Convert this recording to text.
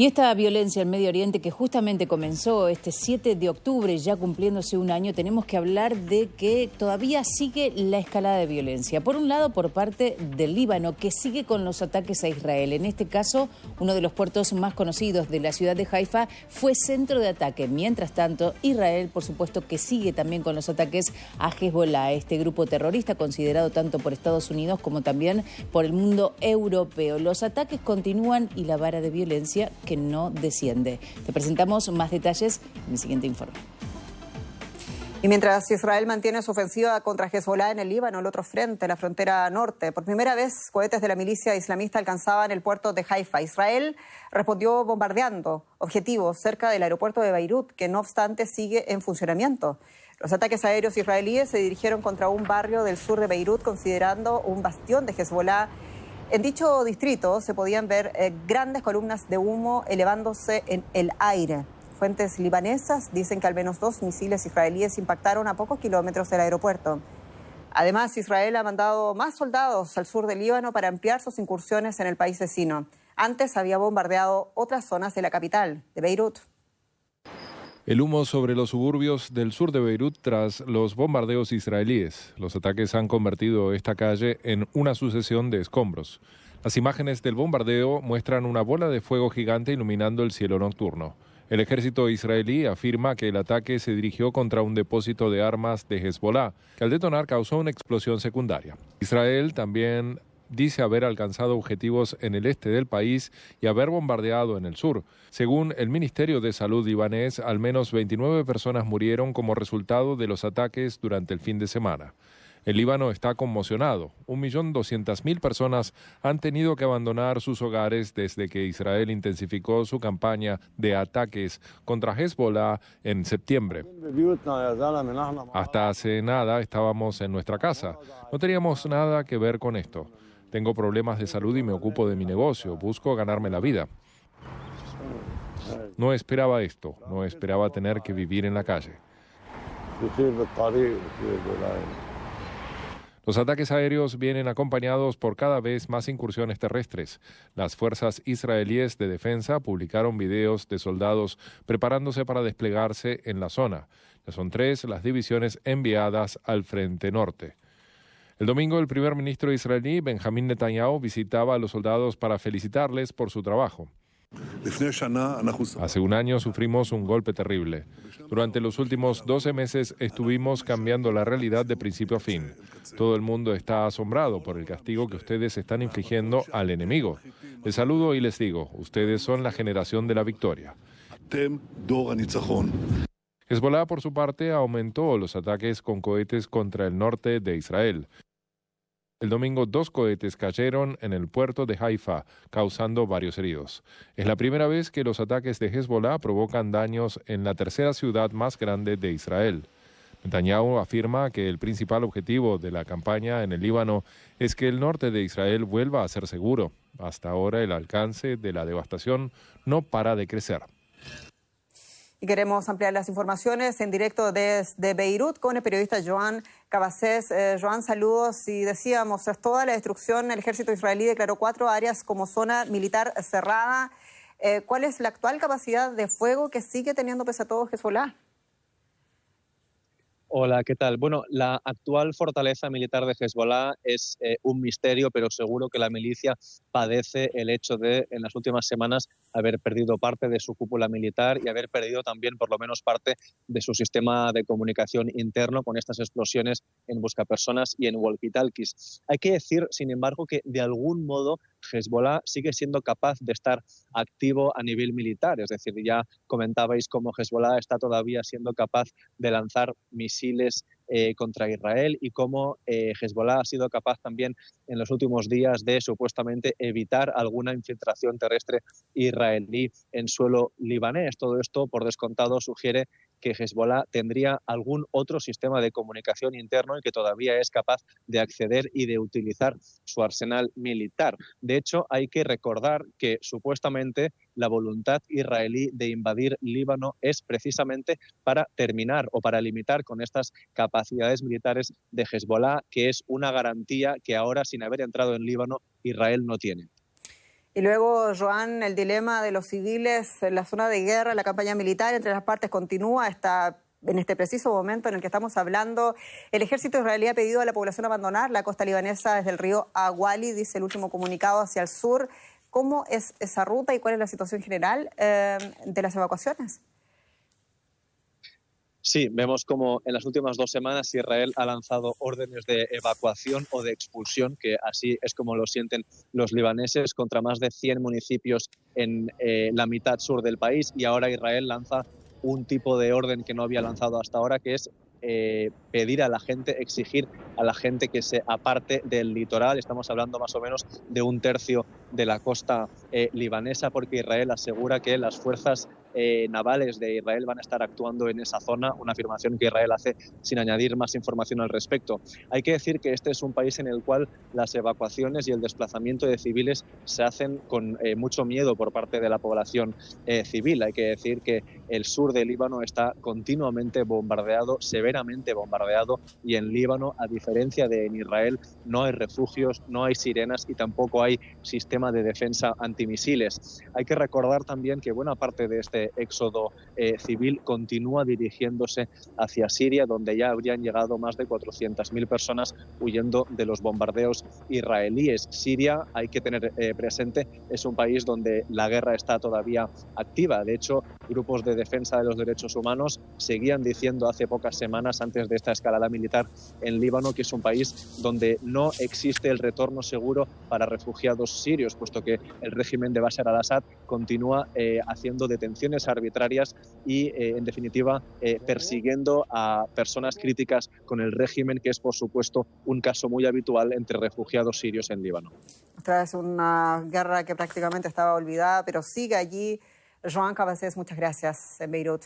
Y esta violencia en Medio Oriente que justamente comenzó este 7 de octubre, ya cumpliéndose un año, tenemos que hablar de que todavía sigue la escalada de violencia. Por un lado, por parte del Líbano, que sigue con los ataques a Israel. En este caso, uno de los puertos más conocidos de la ciudad de Haifa fue centro de ataque. Mientras tanto, Israel, por supuesto, que sigue también con los ataques a Hezbollah, este grupo terrorista considerado tanto por Estados Unidos como también por el mundo europeo. Los ataques continúan y la vara de violencia que no desciende. Te presentamos más detalles en el siguiente informe. Y mientras Israel mantiene su ofensiva contra Hezbollah en el Líbano, el otro frente, la frontera norte, por primera vez cohetes de la milicia islamista alcanzaban el puerto de Haifa. Israel respondió bombardeando objetivos cerca del aeropuerto de Beirut, que no obstante sigue en funcionamiento. Los ataques aéreos israelíes se dirigieron contra un barrio del sur de Beirut, considerando un bastión de Hezbollah. En dicho distrito se podían ver grandes columnas de humo elevándose en el aire. Fuentes libanesas dicen que al menos 2 misiles israelíes impactaron a pocos kilómetros del aeropuerto. Además, Israel ha mandado más soldados al sur del Líbano para ampliar sus incursiones en el país vecino. Antes había bombardeado otras zonas de la capital, de Beirut. El humo sobre los suburbios del sur de Beirut tras los bombardeos israelíes. Los ataques han convertido esta calle en una sucesión de escombros. Las imágenes del bombardeo muestran una bola de fuego gigante iluminando el cielo nocturno. El ejército israelí afirma que el ataque se dirigió contra un depósito de armas de Hezbollah, que al detonar causó una explosión secundaria. Israel también dice haber alcanzado objetivos en el este del país y haber bombardeado en el sur. Según el Ministerio de Salud libanés, al menos 29 personas murieron como resultado de los ataques durante el fin de semana. El Líbano está conmocionado. 1.200.000 personas han tenido que abandonar sus hogares desde que Israel intensificó su campaña de ataques contra Hezbollah en septiembre. Hasta hace nada estábamos en nuestra casa. No teníamos nada que ver con esto. Tengo problemas de salud y me ocupo de mi negocio. Busco ganarme la vida. No esperaba esto. No esperaba tener que vivir en la calle. Los ataques aéreos vienen acompañados por cada vez más incursiones terrestres. Las fuerzas israelíes de defensa publicaron videos de soldados preparándose para desplegarse en la zona. Ya son 3 las divisiones enviadas al frente norte. El domingo, el primer ministro israelí, Benjamín Netanyahu, visitaba a los soldados para felicitarles por su trabajo. Hace un año sufrimos un golpe terrible. Durante los últimos 12 meses estuvimos cambiando la realidad de principio a fin. Todo el mundo está asombrado por el castigo que ustedes están infligiendo al enemigo. Les saludo y les digo, ustedes son la generación de la victoria. Hezbollah, por su parte, aumentó los ataques con cohetes contra el norte de Israel. El domingo 2 cohetes cayeron en el puerto de Haifa, causando varios heridos. Es la primera vez que los ataques de Hezbollah provocan daños en la tercera ciudad más grande de Israel. Netanyahu afirma que el principal objetivo de la campaña en el Líbano es que el norte de Israel vuelva a ser seguro. Hasta ahora el alcance de la devastación no para de crecer. Y queremos ampliar las informaciones en directo desde Beirut con el periodista Joan Cabasés. Joan, saludos. Y decíamos, tras toda la destrucción, el ejército israelí declaró 4 áreas como zona militar cerrada. ¿Cuál es la actual capacidad de fuego que sigue teniendo pese a todo Hezbollah? Hola, ¿qué tal? Bueno, la actual fortaleza militar de Hezbollah es un misterio, pero seguro que la milicia padece el hecho de, en las últimas semanas, haber perdido parte de su cúpula militar y haber perdido también, por lo menos, parte de su sistema de comunicación interno con estas explosiones en buscapersonas y en walkie-talkies. Hay que decir, sin embargo, que de algún modo Hezbollah sigue siendo capaz de estar activo a nivel militar. Es decir, ya comentabais cómo Hezbollah está todavía siendo capaz de lanzar misiles contra Israel y cómo Hezbollah ha sido capaz también en los últimos días de supuestamente evitar alguna infiltración terrestre israelí en suelo libanés. Todo esto, por descontado, sugiere que Hezbollah tendría algún otro sistema de comunicación interno y que todavía es capaz de acceder y de utilizar su arsenal militar. De hecho, hay que recordar que supuestamente la voluntad israelí de invadir Líbano es precisamente para terminar o para limitar con estas capacidades militares de Hezbollah, que es una garantía que ahora, sin haber entrado en Líbano, Israel no tiene. Y luego, Joan, el dilema de los civiles en la zona de guerra, la campaña militar entre las partes continúa en este preciso momento en el que estamos hablando. El ejército israelí ha pedido a la población abandonar la costa libanesa desde el río Awali, dice el último comunicado, hacia el sur. ¿Cómo es esa ruta y cuál es la situación general de las evacuaciones? Sí, vemos como en las últimas 2 semanas Israel ha lanzado órdenes de evacuación o de expulsión, que así es como lo sienten los libaneses, contra más de 100 municipios en la mitad sur del país, y ahora Israel lanza un tipo de orden que no había lanzado hasta ahora, que es pedir a la gente, exigir a la gente que se aparte del litoral. Estamos hablando más o menos de 1/3 de la costa libanesa, porque Israel asegura que las fuerzas navales de Israel van a estar actuando en esa zona, una afirmación que Israel hace sin añadir más información al respecto. Hay que decir que este es un país en el cual las evacuaciones y el desplazamiento de civiles se hacen con mucho miedo por parte de la población civil. Hay que decir que el sur del Líbano está continuamente bombardeado, severamente bombardeado, y en Líbano, a diferencia de en Israel, no hay refugios, no hay sirenas y tampoco hay sistema de defensa antimisiles. Hay que recordar también que buena parte de este éxodo civil continúa dirigiéndose hacia Siria, donde ya habrían llegado más de 400.000 personas huyendo de los bombardeos israelíes. Siria, hay que tener presente, es un país donde la guerra está todavía activa. De hecho, grupos de defensa de los derechos humanos seguían diciendo hace pocas semanas, antes de esta escalada militar en Líbano, que es un país donde no existe el retorno seguro para refugiados sirios, puesto que el régimen de Bashar al-Assad continúa haciendo detenciones arbitrarias y, en definitiva, persiguiendo a personas críticas con el régimen, que es, por supuesto, un caso muy habitual entre refugiados sirios en Líbano. Esta es una guerra que prácticamente estaba olvidada, pero sigue allí. Joan Cabasés, muchas gracias en Beirut.